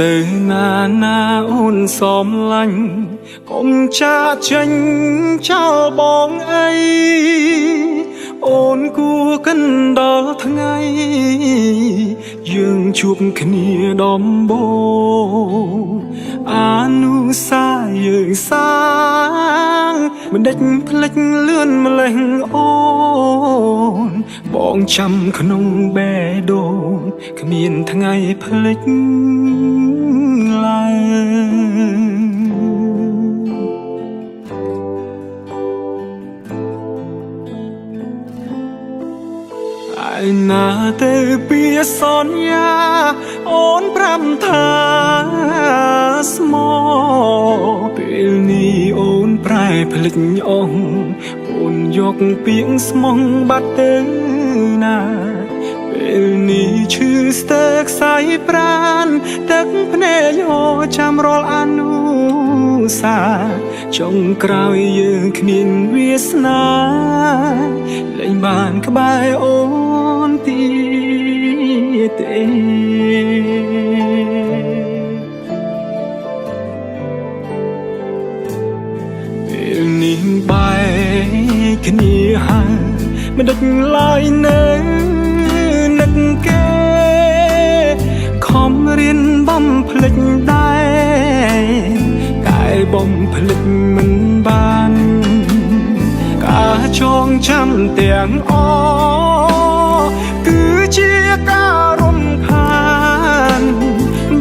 ទៅណាណាអូនសំឡាញ់កុំចាចេញចោលបងអីអូនគួរកិនដល់ថ្ងៃយើងជួបគ្នាដំបូងអានុសាយើងសាងមិនដេចផ្លេចលឿនម្លេះអូនបងចាំក្នុងបេះដូងគ្មានថ្ងៃផ្លេចឡើយឯណាទៅពីសន្យាអូនប្រាំថាស្មោពេលនេះអូនប្រែភ្លេចអងអូនយកពាក្យស្មោះបាត់ទៅណាពេលនេះឈឺស្ទើរខ្សែប្រានទឹកភ្នែកអូចាំរាល់អនុសាចុងក្រោយយើងគ្មានវាសនាលែងបានក្បែរអូនទៀតទេពេលនេះបែកគ្នាហើយមិនដឹកឡើយនៅនឹកគេខំរៀនបំភ្លេចដែរតែបំភ្លេចមិនបានការចងចាំទាំងអគឺជាការរំខាន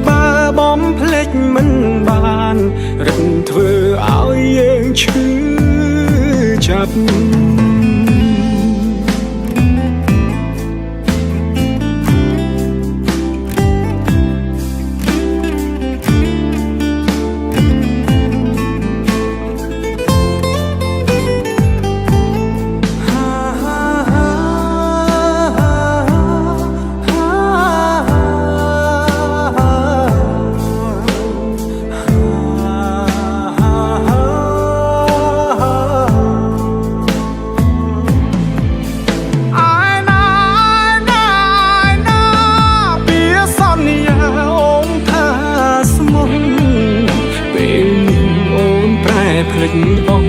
បើបំភ្លេចមិនបានរឹងធ្វើឲ្យយើងឈឺចាប់ភ្លេចអង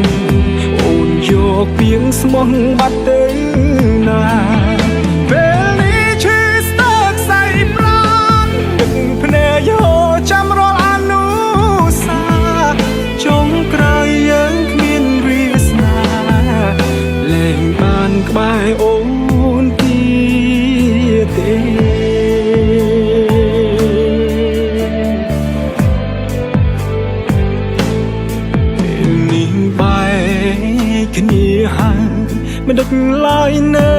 អូនយកពាក្យស្មោះបាត់ទៅណាពេលនេះឈឺស្ទើរខ្សែប្រានទឹកភ្នែកយកចាំរាល់អនុសាចុងក្រោយយើងគ្មានវាសនាលែងបានក្បែរអូនទៀតទេគ្នាហើយមិនដឹកឡើយនៅ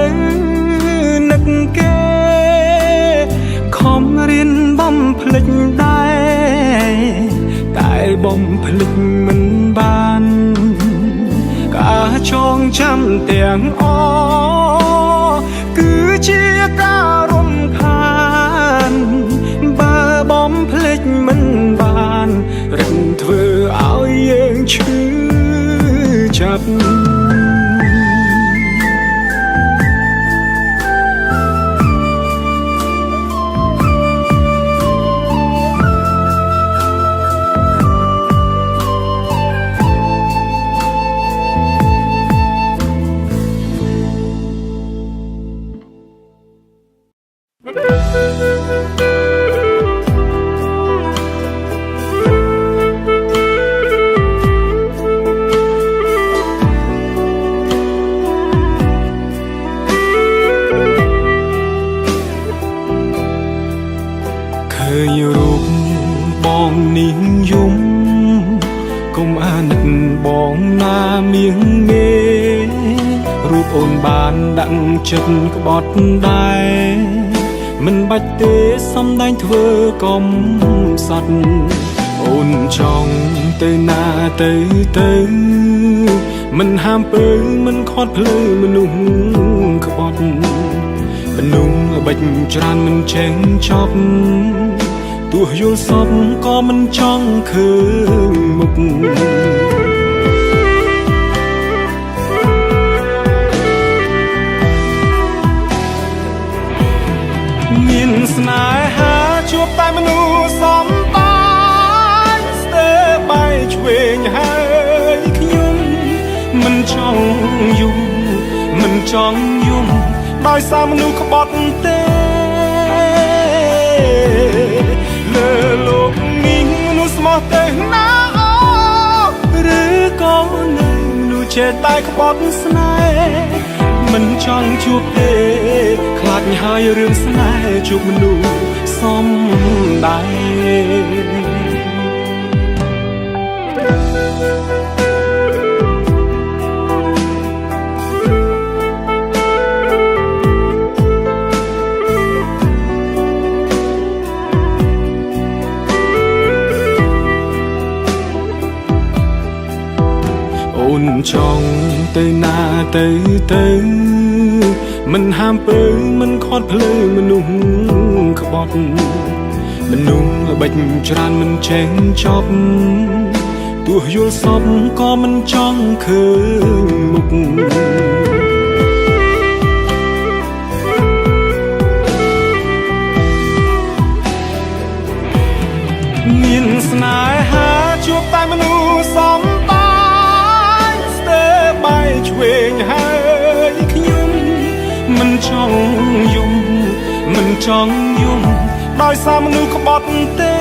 នឹកគេខំរៀនបំភ្លេចដែរតែបំភ្លេចមិនបានការចងចាំទាំងអគឺជាការរំខានបើបំភ្លេចមិនបានរឹងធ្វើឲ្យយើងឈឺចាប់រូបបងនេះយំកុំអាណិតបងណាមៀងមេរូបអូនបានដាក់ចិត្តក្បត់ដែរមិនបាច់ទេសំដែងធ្វើកំសត់អូនចង់ទៅណាទៅមិនហាមពើមិនខាត់ភ្លើមនុស្សក្បត់មនុស្សល្បិចច្រើនមិនចេះចប់ទោះយល់សពក៏មិនចង់ឃើញមុខមានស្នេហាជួបតែមនុស្សសំតា ចង់យំដោយសារមនុស្សក្បត់ទេលើលោកនេះមនុស្សស្មោះទេណាអូឬក៏នៅមនុស្សចេះតែក្បត់ស្នេហ៍មិនចង់ជួបទេខ្លាចហើយរឿងស្នេហ៍ជួបមនុស្សសំដែងអូនចង់ទៅណាទៅមិនហាមពើមិនខាត់ភ្លើមនុស្សក្បត់មនុស្សល្បិចច្រើនមិនចេះចប់ទោះយល់សពក៏មិនចង់ឃើញមុខមានស្នេហាជួបតែមនុស្សសំឆ្វេងហើយខ្ញុំមិនចង់យំមិនចង់យំដោយសារមនុស្សក្បត់ទេ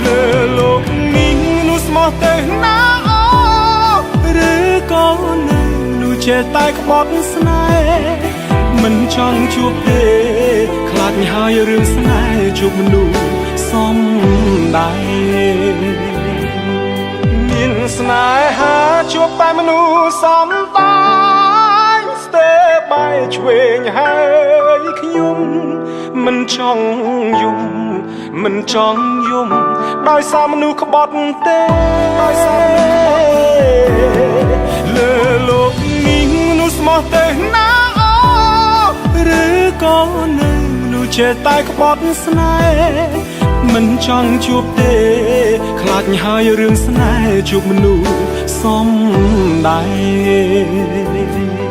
លើលោកនេះមនុស្សស្មោះទេណាអូឬក៏នៅមនុស្សចេះតែក្បត់ស្នេហ៍មិនចង់ជួបទេខ្លាចហើយរឿងស្នេហ៍ជួបមនុស្សសំដែងមានស្នេហាជួបតែមនុស្សសំដែងស្ទើរបែកឆ្វេងហើយខ្ញុំមិនចង់យំមិនចង់យំដោយសារមនុស្សក្បត់ទេដោយសារលើលោកនេះមនុស្សស្មោះទេណាអូឬក៏នៅមនុស្សចេះតែក្បត់ស្នេហ៍មិនចង់ជួបទេខ្លាចហើយរឿងស្នេហ៍ជួបមនុស្សសំដែង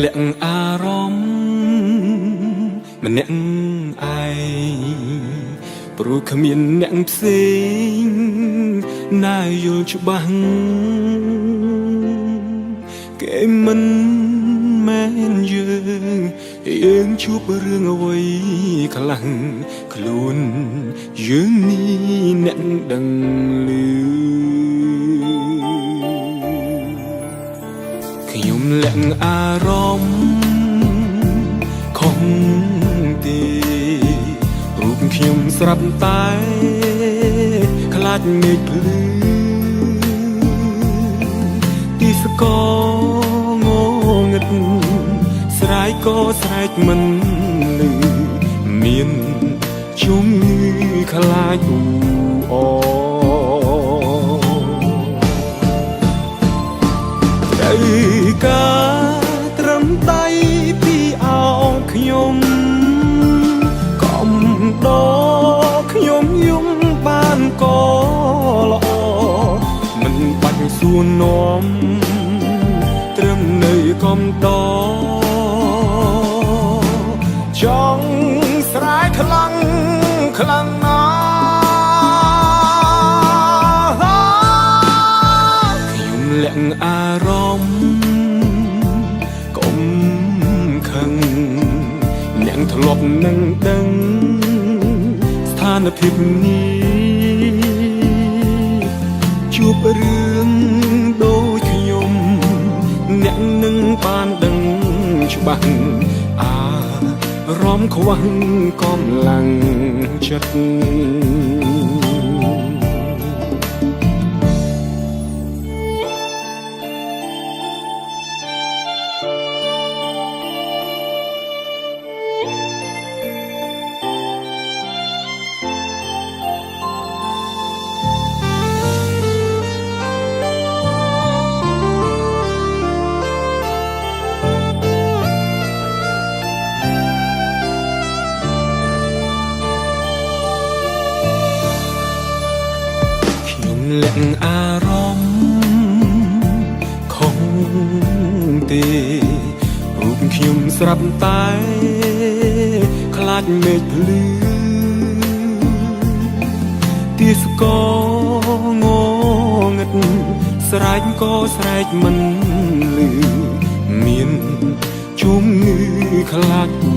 លាក់អារម្មណ៍ម្នាក់ឯងព្រោះគ្មានអ្នកផ្សេងណាយល់ច្បាស់គេមិនមែនយើងជួបរឿងអ្វីខ្លាំងខ្លួនយើងនេះអ្នកដឹងឮខ្ញុំលាក់អារម្មណ៍ខំទេរូបខ្ញុំស្រាប់តែខ្លាចមេឃភ្លឺទីសកងងឹតស្រែកក៏ស្រែកមិនឮមានជំងឺខ្លាចអ៊ូអត្រូវការត្រឹមដៃពីអោខ្ញុំកំដរខ្ញុំយំបានក៏ល្អមិនបាច់សួរនាំត្រឹមនៅកំដរចង់ស្រែកខ្លាំងខ្លាំងណាស់ខ្ញុំលាក់អារម្មណ៍កុំខឹងអ្នកធ្លាប់នឹងដឹងស្ថានភាពនេះជួបរឿងដូចខ្ញុំអ្នកនឹងបានដឹងច្បាស់អារម្ម ខ្វះកម្លាំងចិត្តលាក់អារម្មណ៍ខំទេរូបខ្ញុំស្រាប់តែខ្លាចមេឃភ្លឺទាសកងងឹតស្រែកក៏ស្រែកមិនលឺមានជំងឺខ្លាចអ៊ូ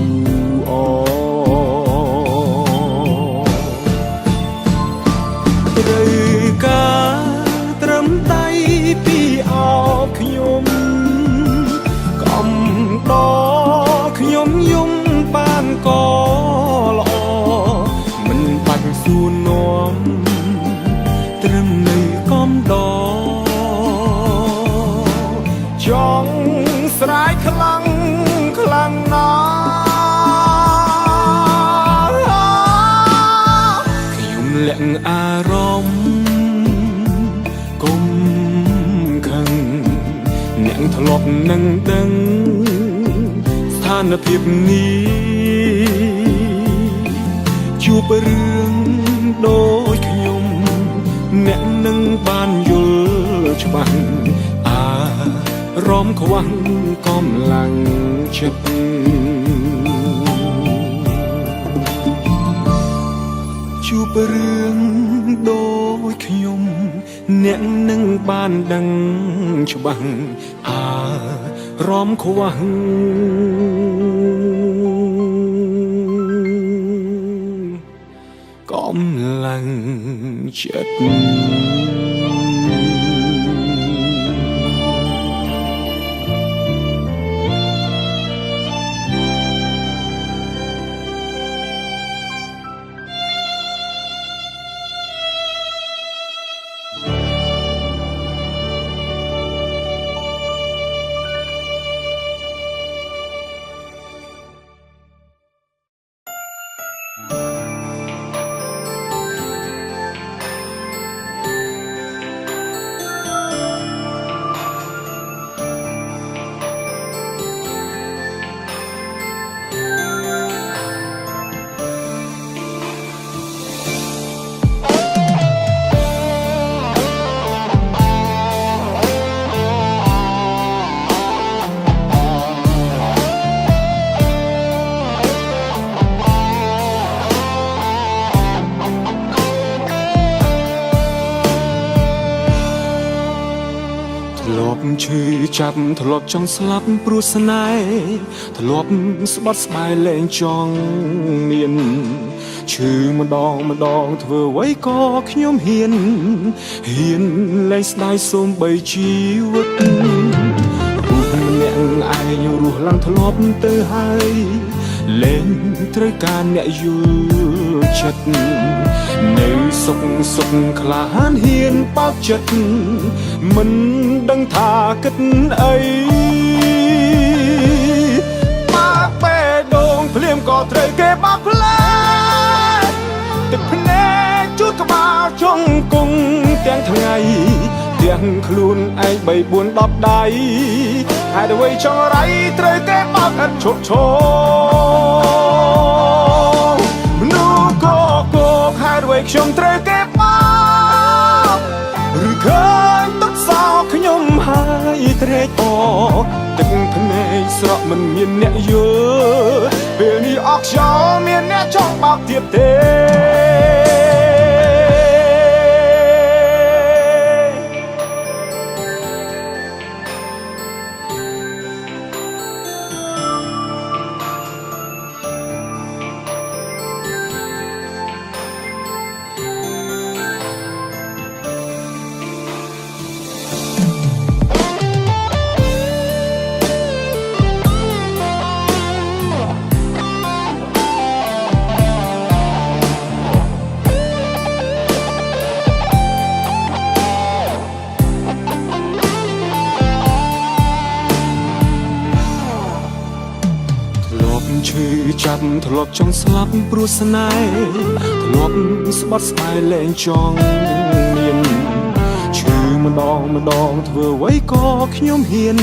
អត្រូវការត្រឹមដៃពីអោបខ្ញុំកំដរខ្ញុំយំបានកល្អមិនបាច់សួរនាំត្រឹមនៅកំដរចង់ស្រែកខ្លាំងខ្លាំងណាស់ខ្ញុំលាក់អារម្មណ៍គុំខឹងអ្នកធ្លាប់នឹងដឹងស្ថានភាពនេះជួបរឿងដូចខ្ញុំអ្នកនឹងបានយល់ច្បាស់អារម្មណ៍ខ្វះកម្លាំងចិត្តជួបរឿងដូចខ្ញុំអ្នកនឹងបានដឹងច្បាស់អារម្មណ៍ខ្វះកម្លាំងចិត្តធ្លាប់ឈឺចាប់ធ្លាប់ចង់ស្លាប់ព្រោះស្នេហ៍ធ្លាប់ស្បត់ស្បាយលែងចង់មានឈឺម្ដងធ្វើអ្វីក៏ខ្ញុំហ៊ានលែងស្ដាយសូមបីជីវិតម្នាក់ឯងរស់ឡើងធ្លាប់ទៅហើយលែងត្រូវការអ្នកយល់ចិត្តនៅសុខក្លាហានហ៊ានបោកចិត្តមិនដឹងថាគិតអីបាក់បេះដូងភ្លាមក៏ត្រូវគេបាក់ផ្លែទឹកភ្នែកជូតក្បាលជង្គង់ទាំងថ្ងៃទាំងខ្លួនឯង3 4 10ដៃហេតុអ្វីចង់រៃត្រូវគេបាក់ឥតឈប់ឈរមនុស្សក៏គោកហេតុអ្វីខ្ញុំត្រូវគេបាក់ឬឃើញទឹកសោកខ្ញុំហើយត្រេកអរទឹកភ្នែកស្រក់មិនមានអ្នកយល់ពេលនេះអស់ខ្យល់មានអ្នកចង់បោកទៀតទេ ឈឺចាប់ធ្លាប់ចង់ស្លាប់ព្រោះស្នេហ៍ធ្លាប់ស្បត់ស្បែកលែងចង់មានឈឺម្ដងធ្វើអ្វីក៏ខ្ញុំហ៊ាន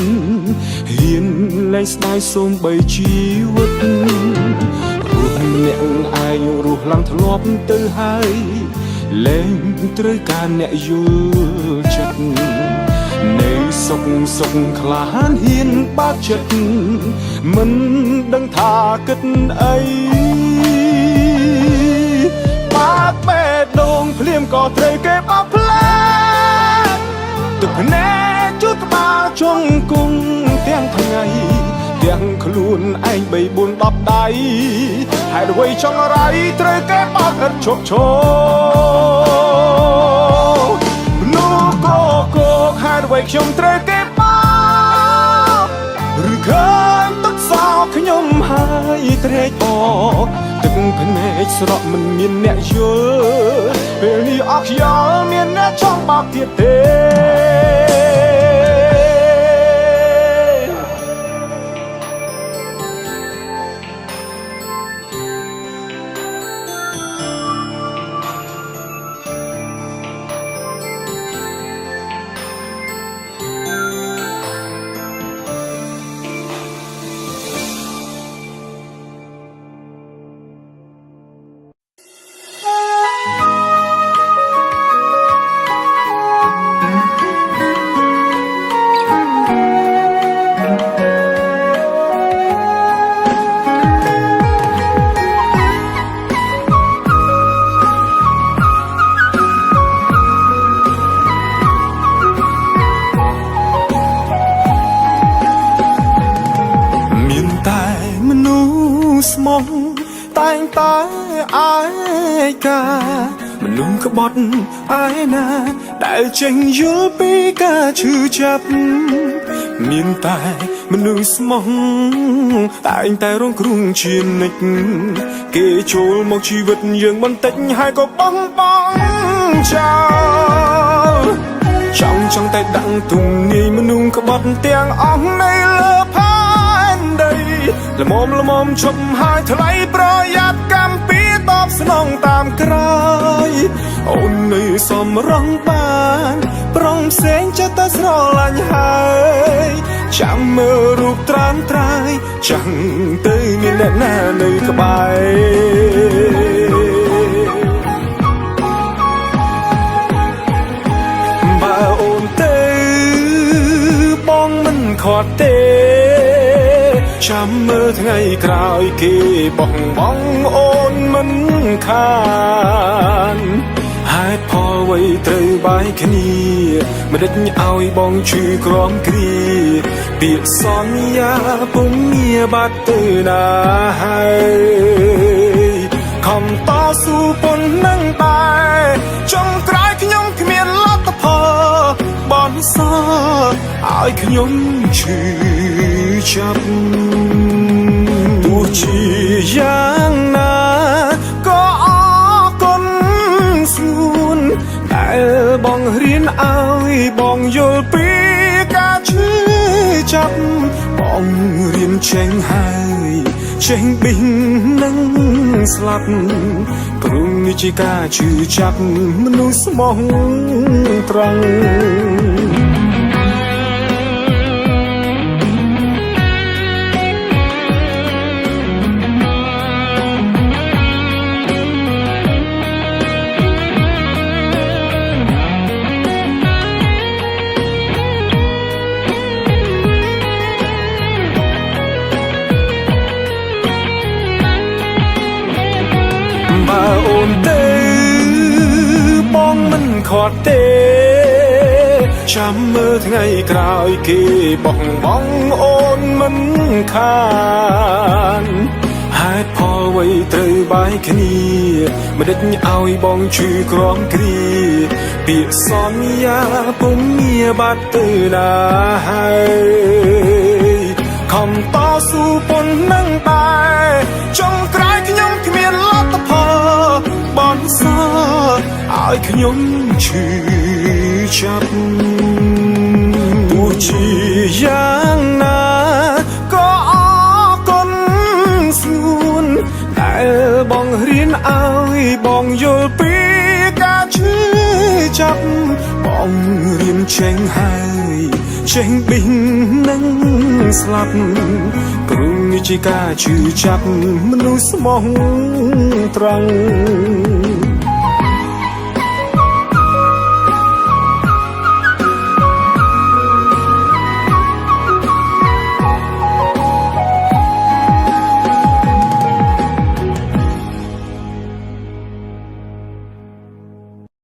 លែងស្ដាយសូម្បីជីវិតរស់ម្នាក់ឯងរស់ឡើងធ្លាប់ទៅហើយលែងត្រូវការអ្នកយល់ចិត្តនៅសុខក្លាហានហ៊ានបាក់ចិត្តមិនដឹងថាគិតអីបាក់បេះដូងភ្លាមក៏ត្រូវគេបោកផ្លាកទឹកភ្នែកជួតក្បាលជង្គង់ទាំងថ្ងៃទាំងខ្លួនឯង3 4 10ដៃហើយអ្វីចង់រៃត្រូវគេបោកឥតឈប់ឈរនោះក៏ហើយអ្វីខ្ញុំត្រូវគេបោកឬឃើញទឹកសោកខ្ញុំហើយត្រេកអរទឹកភ្នែកស្រក់មិនមានអ្នកយល់ពេលនេះអស់ខ្យល់មានអ្នកចង់បោកទៀតទេស្មោះតែងតែអាយកាមនុស្សក្បត់អាយណាដែលចេញយល់ពីការឈឺចាប់មានតែមនុស្សស្មោះតែងតែរងគ្រោះជានិច្ចគេចូលមកជីវិតយើងបន្តិចហើយក៏បោះបង់ចោលចង់តែដឹងទុំនាយមនុស្សក្បត់ទាំងអស់នៅលើផែនដីល្មមឈប់ហើយថ្លៃប្រយ័ត្នកម្មពីតបស្នងតាមក្រោយអូននៅសំរងបានប្រុងផ្សេងចិត្តតែស្រឡាញ់ហើយចាំមើលរូបត្រាំត្រាយចាំងទៅមានអ្នកណានៅក្បែរបើអូនទៅបងមិនខត់ទេចាំមើលថ្ងៃក្រោយគេបោះបង់អូនមិនខានហេតុផលអ្វីត្រូវបាយគ្នាមិនដេចឲ្យបងឈឺក្រំគ្រាពាក្យសន្យាពុំមានបាត់ទៅណាហើយខំតស៊ូប៉ុណ្ណឹងដែរចុងក្រោយខ្ញុំគ្មានលទ្ធផលបនសឲ្យខ្ញុំឈឺចាប់ទោះជាយ៉ាងណាក៏អរគុណស្ងួនដែលបងរៀនឲ្យបងយល់ពីការឈឺចាប់បងរៀនចេញហើយចេញប៊ីងនឹងស្លាប់ព្រោះនេះជាការឈឺចាប់មនុស្សស្មោះត្រង់បើអូនទៅបងមិនខត់ទេចាំមើលថ្ងៃក្រោយគេបោះបង់អូនមិនខានហេតុផលអ្វីត្រូវបាយគ្នាមិនដេចឲ្យបងឈឺក្រំគ្រាពាក្យសន្យាពុំមានបាត់ទៅណាហើយខំតស៊ូប៉ុណ្ណឹងដែរចុងក្រោយខ្ញុំគ្មានលទ្ធផលបនសឲ្យខ្ញុំឈឺចាប់ទោះជាយ៉ាងណាក៏អរគុណស្ង បង្រៀនចេញហើយចេញប៊ីងនឹងស្លាប់ព្រោះនេះជាការជឿចាប់មនុស្សស្មោះត្រង់